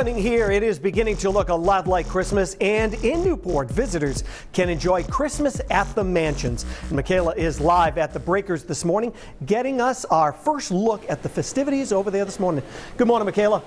happening here. It is beginning to look a lot like Christmas, and in Newport, visitors can enjoy Christmas at the Mansions. Michaela is live at the Breakers this morning, getting us our first look at the festivities over there this morning. Good morning, Michaela.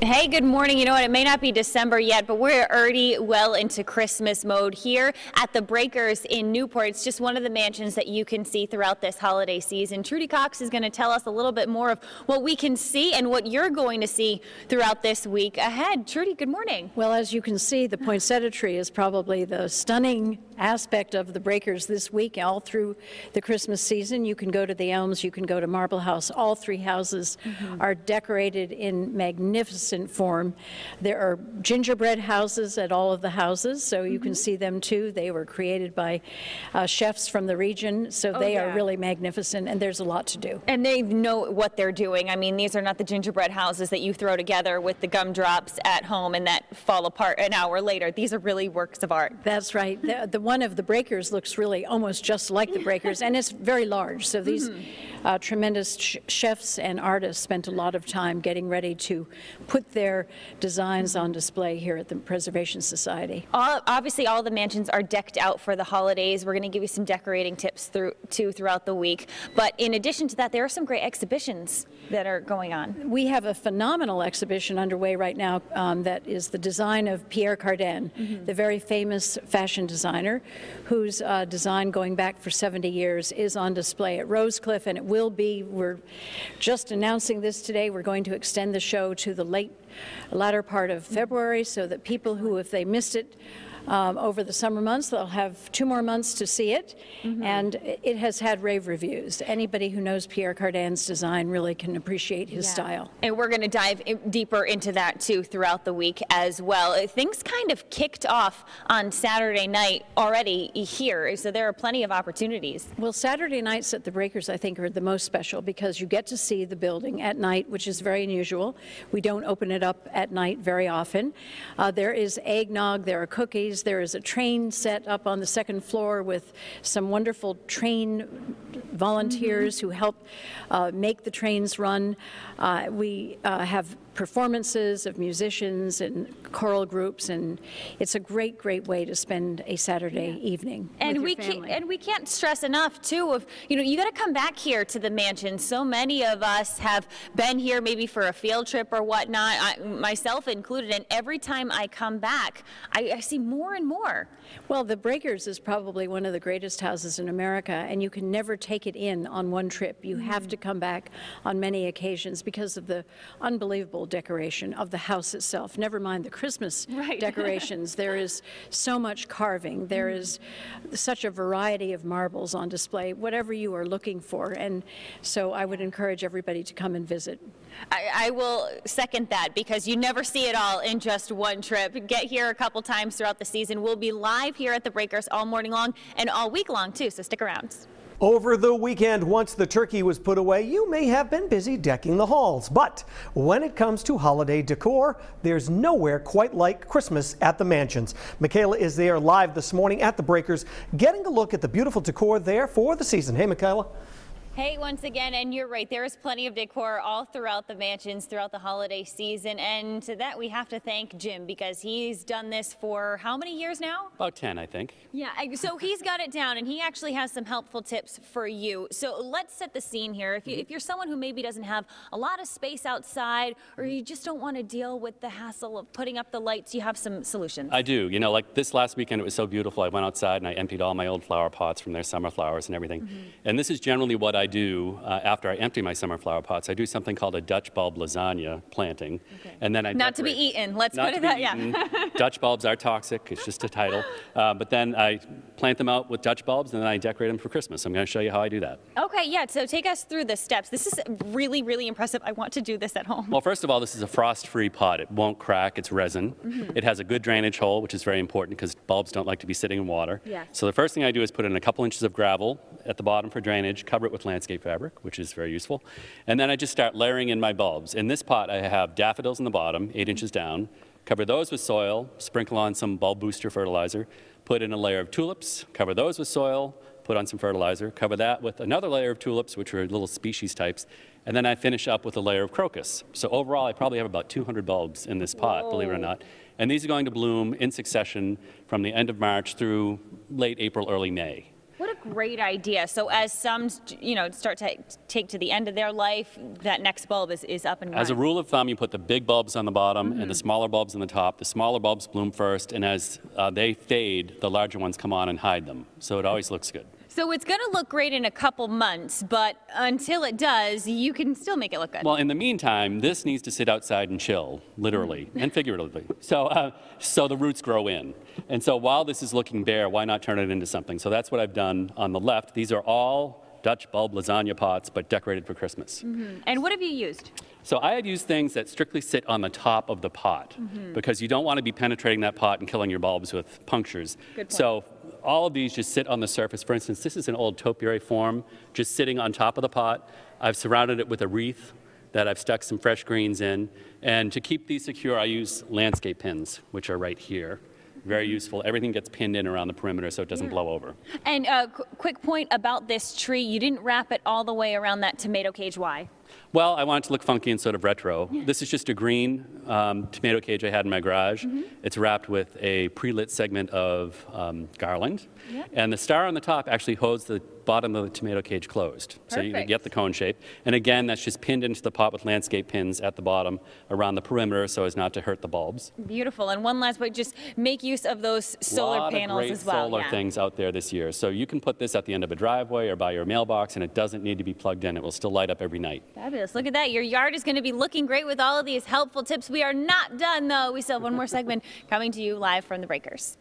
Hey, good morning. You know what? It may not be December yet, but we're already well into Christmas mode here at the Breakers in Newport. It's just one of the mansions that you can see throughout this holiday season. Trudy Cox is going to tell us a little bit more of what we can see and what you're going to see throughout this week ahead. Trudy, good morning. Well, as you can see, the poinsettia tree is probably the stunning aspect of the Breakers this week, all through the Christmas season. You can go to the Elms, you can go to Marble House. All three houses are decorated in magnificent form. There are gingerbread houses at all of the houses, so you can see them too. They were created by chefs from the region, so they are really magnificent, and there's a lot to do. And they know what they're doing. I mean, these are not the gingerbread houses that you throw together with the gumdrops at home and that fall apart an hour later. These are really works of art. That's right. The one of the Breakers looks really almost just like the Breakers, and it's very large. So these tremendous chefs and artists spent a lot of time getting ready to put their designs on display here at the Preservation Society. Obviously, all the mansions are decked out for the holidays. We're going to give you some decorating tips throughout the week. But in addition to that, there are some great exhibitions that are going on. We have a phenomenal exhibition underway right now that is the design of Pierre Cardin, the very famous fashion designer whose design going back for 70 years is on display at Rosecliff, and it will be. We're just announcing this today. We're going to extend the show to the latter part of February so that people who, if they missed it over the summer months, they'll have 2 more months to see it, and it has had rave reviews. Anybody who knows Pierre Cardin's design really can appreciate his style. And we're going to dive deeper into that too throughout the week as well. Things kind of kicked off on Saturday night already here, so there are plenty of opportunities. Well, Saturday nights at the Breakers, I think, are the most special because you get to see the building at night, which is very unusual. We don't open it up at night very often. There is eggnog, there are cookies. There is a train set up on the second floor with some wonderful train volunteers who help make the trains run. We have performances of musicians and choral groups, and it's a great, great way to spend a Saturday evening with your family. And we can't stress enough too of, you know, you got to come back here to the mansion. So many of us have been here maybe for a field trip or whatnot, myself included, and every time I come back, I see more and more. Well, the Breakers is probably one of the greatest houses in America, and you can never take it in on one trip. You have to come back on many occasions because of the unbelievable decoration of the house itself. Never mind the Christmas decorations. There is so much carving. There is such a variety of marbles on display, whatever you are looking for. And so I would encourage everybody to come and visit. I will second that because you never see it all in just one trip. Get here a couple times throughout the season. We'll be live here at the Breakers all morning long and all week long too, so stick around. Over the weekend, once the turkey was put away, you may have been busy decking the halls. But when it comes to holiday decor, there's nowhere quite like Christmas at the Mansions. Michaela is there live this morning at the Breakers, getting a look at the beautiful decor there for the season. Hey, Michaela. Hey, once again, and you're right, there is plenty of decor all throughout the mansions throughout the holiday season, and to that we have to thank Jim because he's done this for how many years now? About 10, I think. Yeah, so he's got it down, and he actually has some helpful tips for you. So let's set the scene here. If you're someone who maybe doesn't have a lot of space outside, or you just don't want to deal with the hassle of putting up the lights, you have some solutions. I do. You know, like this last weekend, it was so beautiful. I went outside and I emptied all my old flower pots from their summer flowers and everything. And this is generally what I do after I empty my summer flower pots. I do something called a Dutch bulb lasagna planting. And then I Not to be eaten, let's put it that, Dutch bulbs are toxic, it's just a title. But then I plant them out with Dutch bulbs and then I decorate them for Christmas. I'm going to show you how I do that. Okay, yeah, so take us through the steps. This is really, really impressive. I want to do this at home. Well, first of all, this is a frost-free pot. It won't crack, it's resin. It has a good drainage hole, which is very important because bulbs don't like to be sitting in water. So the first thing I do is put in a couple inches of gravel at the bottom for drainage, cover it with landscape fabric, which is very useful. And then I just start layering in my bulbs. In this pot, I have daffodils in the bottom, 8 inches down. Cover those with soil, sprinkle on some bulb booster fertilizer, put in a layer of tulips, cover those with soil, put on some fertilizer, cover that with another layer of tulips, which are little species types, And then I finish up with a layer of crocus. So overall, I probably have about 200 bulbs in this pot, believe it or not. And these are going to bloom in succession from the end of March through late April, early May. What a great idea. So as some, start to take to the end of their life, that next bulb is up and running. As a rule of thumb, you put the big bulbs on the bottom and the smaller bulbs on the top. The smaller bulbs bloom first, and as they fade, the larger ones come on and hide them. So it always looks good. So it's going to look great in a couple months, but until it does, you can still make it look good. Well, in the meantime, this needs to sit outside and chill, literally and figuratively. So the roots grow in. And so while this is looking bare, why not turn it into something? So that's what I've done on the left. These are all Dutch bulb lasagna pots, but decorated for Christmas. And what have you used? So I have used things that strictly sit on the top of the pot because you don't want to be penetrating that pot and killing your bulbs with punctures. Good point. So all of these just sit on the surface. For instance, this is an old topiary form just sitting on top of the pot. I've surrounded it with a wreath that I've stuck some fresh greens in. And to keep these secure, I use landscape pins, which are right here. Very useful. Everything gets pinned in around the perimeter so it doesn't blow over. And quick point about this tree, you didn't wrap it all the way around that tomato cage. Why? Well, I want it to look funky and sort of retro. This is just a green tomato cage I had in my garage. It's wrapped with a pre-lit segment of garland. And the star on the top actually holds the bottom of the tomato cage closed. So you get the cone shape. And again, that's just pinned into the pot with landscape pins at the bottom around the perimeter so as not to hurt the bulbs. Beautiful. And one last point, just make use of those solar panels as well. A lot of great solar things out there this year. So you can put this at the end of a driveway or by your mailbox, and it doesn't need to be plugged in. It will still light up every night. Fabulous. Look at that. Your yard is going to be looking great with all of these helpful tips. We are not done, though. We still have one more segment coming to you live from the Breakers.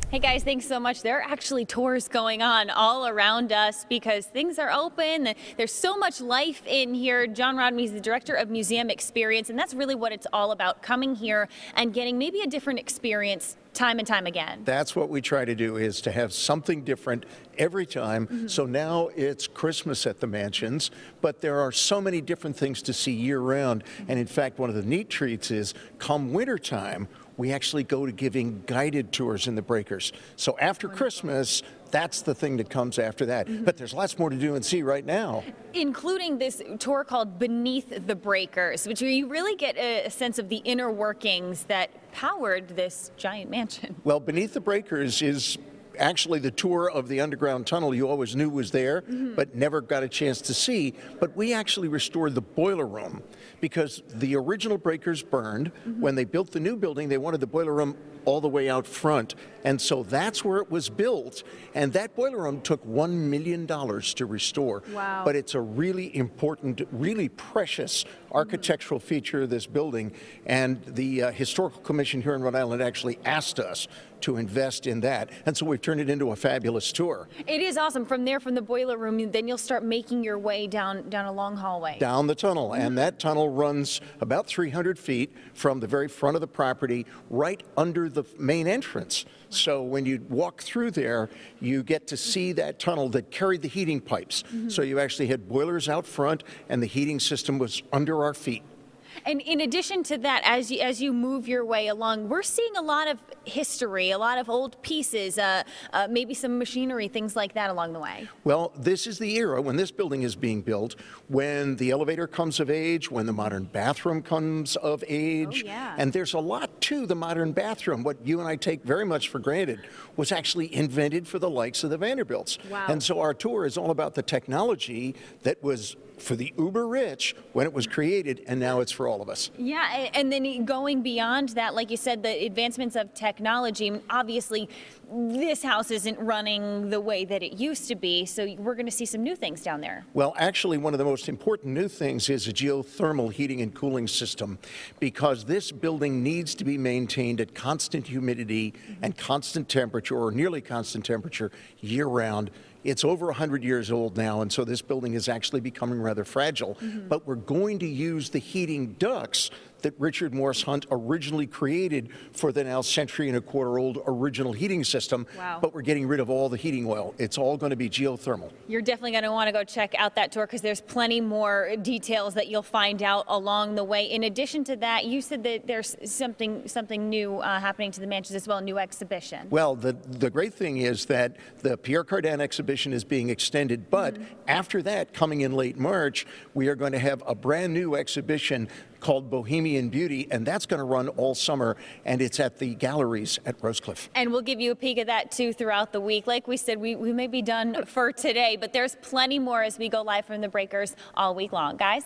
Hey guys, thanks so much. There are actually tours going on all around us because things are open. There's so much life in here. John Rodney is the director of Museum Experience, and that's really what it's all about, coming here and getting maybe a different experience time and time again. That's what we try to do, is to have something different every time. So now it's Christmas at the mansions, but there are so many different things to see year round. And in fact, one of the neat treats is come wintertime, we actually go to giving guided tours in the Breakers. So after Christmas, that's the thing that comes after that. But there's lots more to do and see right now. Including this tour called Beneath the Breakers, which you really get a sense of the inner workings that powered this giant mansion. Well, Beneath the Breakers is actually the tour of the underground tunnel you always knew was there, but never got a chance to see. But we actually restored the boiler room because the original Breakers burned. When they built the new building, they wanted the boiler room all the way out front. And so that's where it was built. And that boiler room took $1 million to restore. Wow. But it's a really important, really precious architectural feature of this building. And the Historical Commission here in Rhode Island actually asked us to invest in that. And so we've turned it into a fabulous tour. It is awesome. From there, from the boiler room, then you'll start making your way down a long hallway. Down the tunnel. And that tunnel runs about 300 feet from the very front of the property right under the main entrance. So when you walk through there, you get to see that tunnel that carried the heating pipes. So you actually had boilers out front, and the heating system was under our feet. And in addition to that, as you move your way along, we're seeing a lot of history, a lot of old pieces, maybe some machinery, things like that along the way. Well, this is the era when this building is being built, when the elevator comes of age, when the modern bathroom comes of age. Oh, yeah. And there's a lot to the modern bathroom. What you and I take very much for granted was actually invented for the likes of the Vanderbilts. Wow. And so our tour is all about the technology that was for the uber rich when it was created, and now it's for all of us. Yeah, and then going beyond that, like you said, the advancements of technology. I mean, obviously, this house isn't running the way that it used to be, so we're going to see some new things down there. Well, actually, one of the most important new things is a geothermal heating and cooling system, because this building needs to be maintained at constant humidity and constant temperature, or nearly constant temperature, year-round. It's over 100 years old now, and so this building is actually becoming rather fragile. But we're going to use the heating ducts that Richard Morse Hunt originally created for the now century-and-a-quarter-old original heating system. Wow. But we're getting rid of all the heating oil. It's all going to be geothermal. You're definitely going to want to go check out that tour because there's plenty more details that you'll find out along the way. In addition to that, you said that there's something new happening to the mansions as well, a new exhibition. Well, the great thing is that the Pierre Cardin exhibition is being extended, but after that, coming in late March, we are going to have a brand new exhibition called Bohemian Beauty, and that's going to run all summer, and it's at the galleries at Rosecliff. And we'll give you a peek of that too throughout the week. Like we said, we may be done for today, but there's plenty more as we go live from the Breakers all week long. Guys?